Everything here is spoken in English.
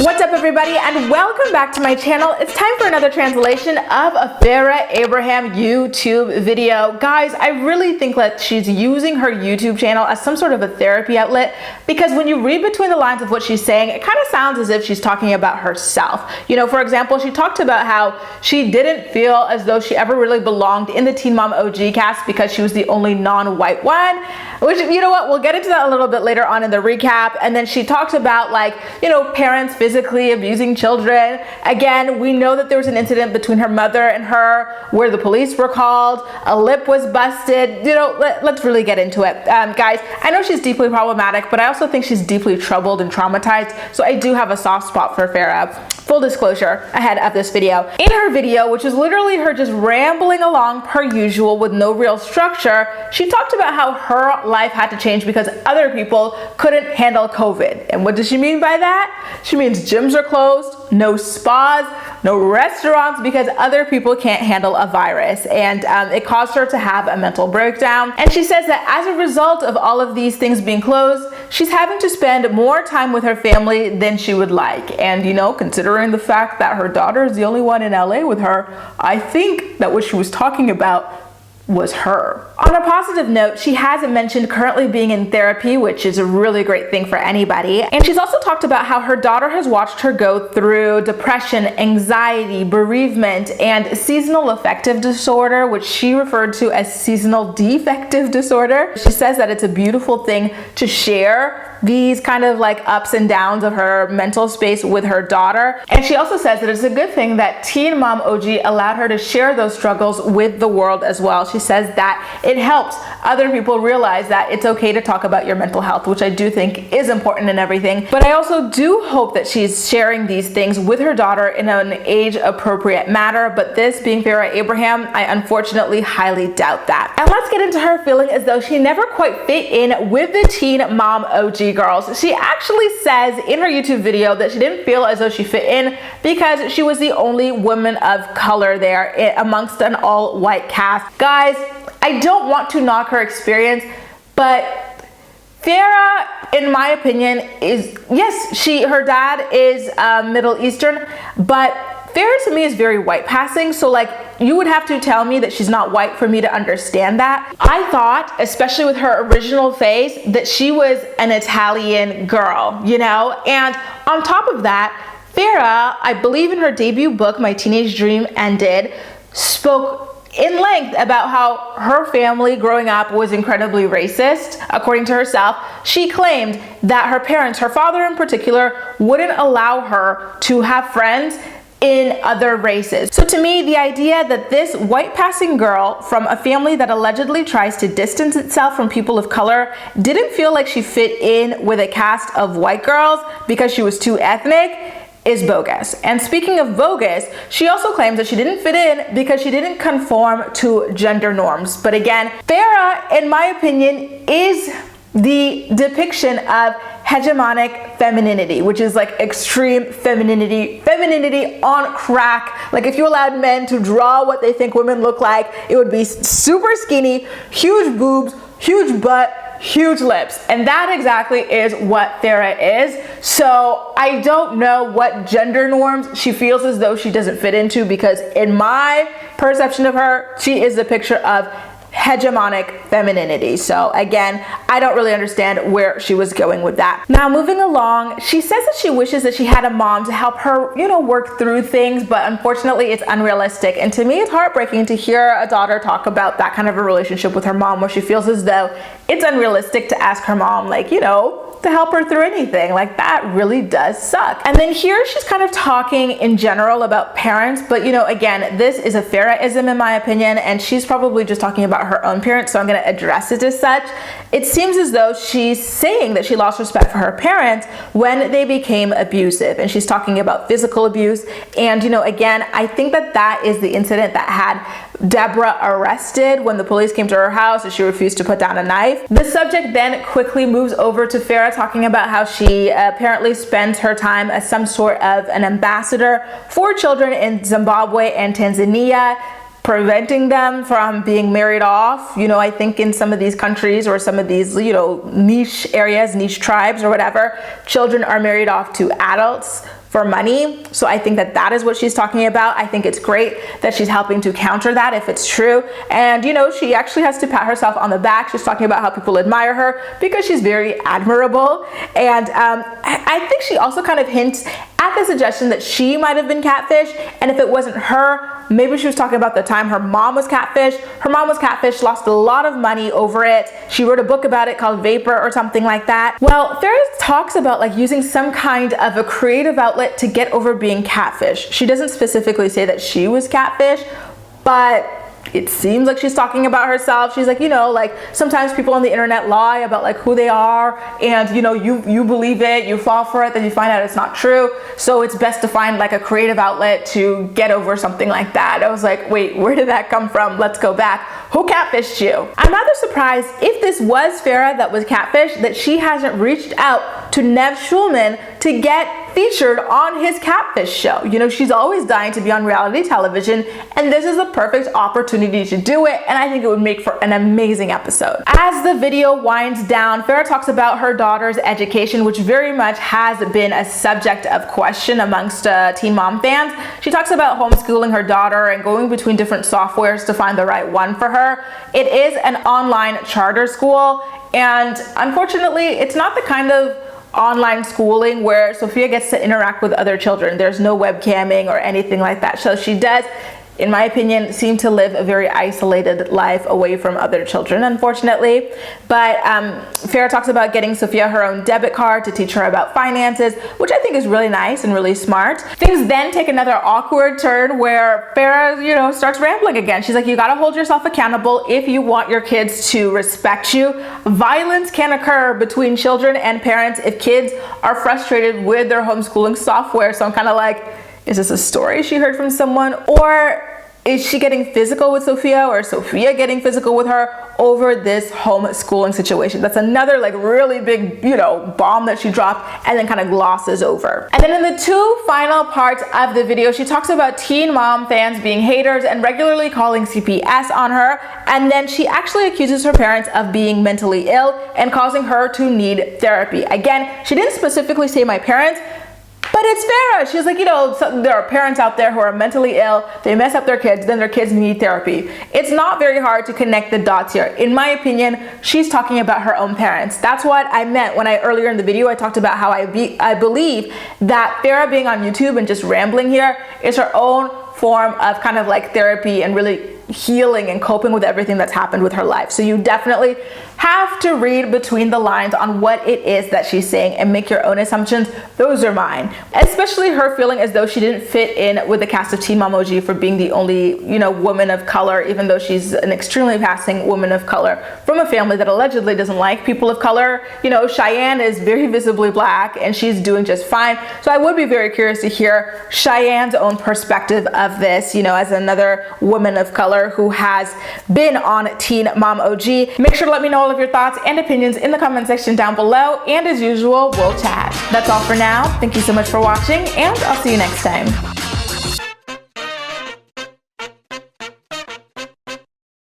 What's up everybody, and welcome back to my channel. It's time for another translation of a Farrah Abraham YouTube video. Guys, I really think that she's using her YouTube channel as some sort of a therapy outlet, because when you read between the lines of what she's saying, it kind of sounds as if she's talking about herself. You know, for example, she talked about how she didn't feel as though she ever really belonged in the Teen Mom OG cast because she was the only non-white one, which, you know what, we'll get into that a little bit later on in the recap. And then she talked about, like, you know, parents physically abusing children. Again, we know that there was an incident between her mother and her where the police were called, a lip was busted. You know, let's really get into it. Guys, I know she's deeply problematic, but I also think she's deeply troubled and traumatized, so I do have a soft spot for Farrah. Full disclosure ahead of this video. In her video, which is literally her just rambling along per usual with no real structure, she talked about how her life had to change because other people couldn't handle COVID. And what does she mean by that? She means gyms are closed, no spas, no restaurants, because other people can't handle a virus. And it caused her to have a mental breakdown. And she says that as a result of all of these things being closed, she's having to spend more time with her family than she would like. And, you know, considering the fact that her daughter is the only one in LA with her, I think that what she was talking about was her. On a positive note, she hasn't mentioned currently being in therapy, which is a really great thing for anybody. And she's also talked about how her daughter has watched her go through depression, anxiety, bereavement, and seasonal affective disorder, which she referred to as seasonal defective disorder. She says that it's a beautiful thing to share these kind of like ups and downs of her mental space with her daughter. And she also says that it's a good thing that Teen Mom OG allowed her to share those struggles with the world as well. She says that it helps other people realize that it's okay to talk about your mental health, which I do think is important in everything. But I also do hope that she's sharing these things with her daughter in an age appropriate manner. But this being Farrah Abraham, I unfortunately highly doubt that. And let's get into her feeling as though she never quite fit in with the Teen Mom OG girls. She actually says in her YouTube video that she didn't feel as though she fit in because she was the only woman of color there amongst an all-white cast. Guys, I don't want to knock her experience, but Farrah, in my opinion, is, yes, her dad is Middle Eastern, but Farrah to me is very white passing. So like, you would have to tell me that she's not white for me to understand that. I thought, especially with her original face, that she was an Italian girl, you know? And on top of that, Farrah, I believe in her debut book, My Teenage Dream Ended, spoke in length about how her family growing up was incredibly racist. According to herself, she claimed that her parents, her father in particular, wouldn't allow her to have friends in other races. So to me, the idea that this white passing girl from a family that allegedly tries to distance itself from people of color didn't feel like she fit in with a cast of white girls because she was too ethnic is bogus. And speaking of bogus, she also claims that she didn't fit in because she didn't conform to gender norms. But again, Farrah, in my opinion, is the depiction of hegemonic femininity, which is like extreme femininity on crack. Like if you allowed men to draw what they think women look like, it would be super skinny, huge boobs, huge butt, huge lips. And that exactly is what Farrah is. So I don't know what gender norms she feels as though she doesn't fit into, because in my perception of her, she is a picture of hegemonic femininity. So again, I don't really understand where she was going with that. Now moving along, she says that she wishes that she had a mom to help her, you know, work through things, but unfortunately it's unrealistic. And to me, it's heartbreaking to hear a daughter talk about that kind of a relationship with her mom, where she feels as though it's unrealistic to ask her mom, like, you know, to help her through anything. Like, that really does suck. And then here she's kind of talking in general about parents, but you know, again, this is a Farrahism in my opinion, and she's probably just talking about her own parents, so I'm going to address it as such. It seems as though she's saying that she lost respect for her parents when they became abusive, and she's talking about physical abuse. And you know, again, I think that that is the incident that had Deborah arrested when the police came to her house and she refused to put down a knife. The subject then quickly moves over to Farrah talking about how she apparently spends her time as some sort of an ambassador for children in Zimbabwe and Tanzania, preventing them from being married off. You know, I think in some of these countries or some of these, you know, niche areas, niche tribes or whatever, children are married off to adults for money. So I think that that is what she's talking about. I think it's great that she's helping to counter that if it's true. And you know, she actually has to pat herself on the back. She's talking about how people admire her because she's very admirable. And I think she also kind of hints at the suggestion that she might have been catfished. And if it wasn't her, maybe she was talking about the time her mom was catfished. Her mom was catfished, lost a lot of money over it. She wrote a book about it called Vapor or something like that. Well, Farrah talks about like using some kind of a creative outlet to get over being catfished. She doesn't specifically say that she was catfished, but it seems like she's talking about herself. She's like, you know, like sometimes people on the internet lie about like who they are, and you know, you believe it, you fall for it, then you find out it's not true. So it's best to find like a creative outlet to get over something like that. I was like, wait, where did that come from? Let's go back. Who catfished you? I'm rather surprised if this was Farrah that was catfished that she hasn't reached out to Nev Schulman to get featured on his catfish show. You know, she's always dying to be on reality television, and this is the perfect opportunity to do it, and I think it would make for an amazing episode. As the video winds down, Farrah talks about her daughter's education, which very much has been a subject of question amongst Teen Mom fans. She talks about homeschooling her daughter and going between different softwares to find the right one for her. It is an online charter school, and unfortunately, it's not the kind of online schooling where Sophia gets to interact with other children. There's no webcamming or anything like that. So she does, in my opinion, seem to live a very isolated life away from other children, unfortunately. But Farrah talks about getting Sophia her own debit card to teach her about finances, which I think is really nice and really smart. Things then take another awkward turn where Farrah, you know, starts rambling again. She's like, you gotta hold yourself accountable if you want your kids to respect you. Violence can occur between children and parents if kids are frustrated with their homeschooling software. So I'm kind of like, is this a story she heard from someone, or is she getting physical with Sophia, or Sophia getting physical with her over this homeschooling situation? That's another like really big, you know, bomb that she dropped and then kind of glosses over. And then in the two final parts of the video, she talks about Teen Mom fans being haters and regularly calling CPS on her. And then she actually accuses her parents of being mentally ill and causing her to need therapy. Again, she didn't specifically say my parents, but it's Farrah. She's like, you know, there are parents out there who are mentally ill, they mess up their kids, then their kids need therapy. It's not very hard to connect the dots here. In my opinion, she's talking about her own parents. That's what I meant when earlier in the video, I talked about how I believe that Farrah being on YouTube and just rambling here is her own form of kind of like therapy and really healing and coping with everything that's happened with her life. So you definitely have to read between the lines on what it is that she's saying and make your own assumptions. Those are mine. Especially her feeling as though she didn't fit in with the cast of Teen Mom OG for being the only, you know, woman of color, even though she's an extremely passing woman of color from a family that allegedly doesn't like people of color. You know, Cheyenne is very visibly black and she's doing just fine. So I would be very curious to hear Cheyenne's own perspective of this, you know, as another woman of color who has been on Teen Mom OG. Make sure to let me know all of your thoughts and opinions in the comment section down below, and as usual, we'll chat. That's all for now. Thank you so much for watching, and I'll see you next time.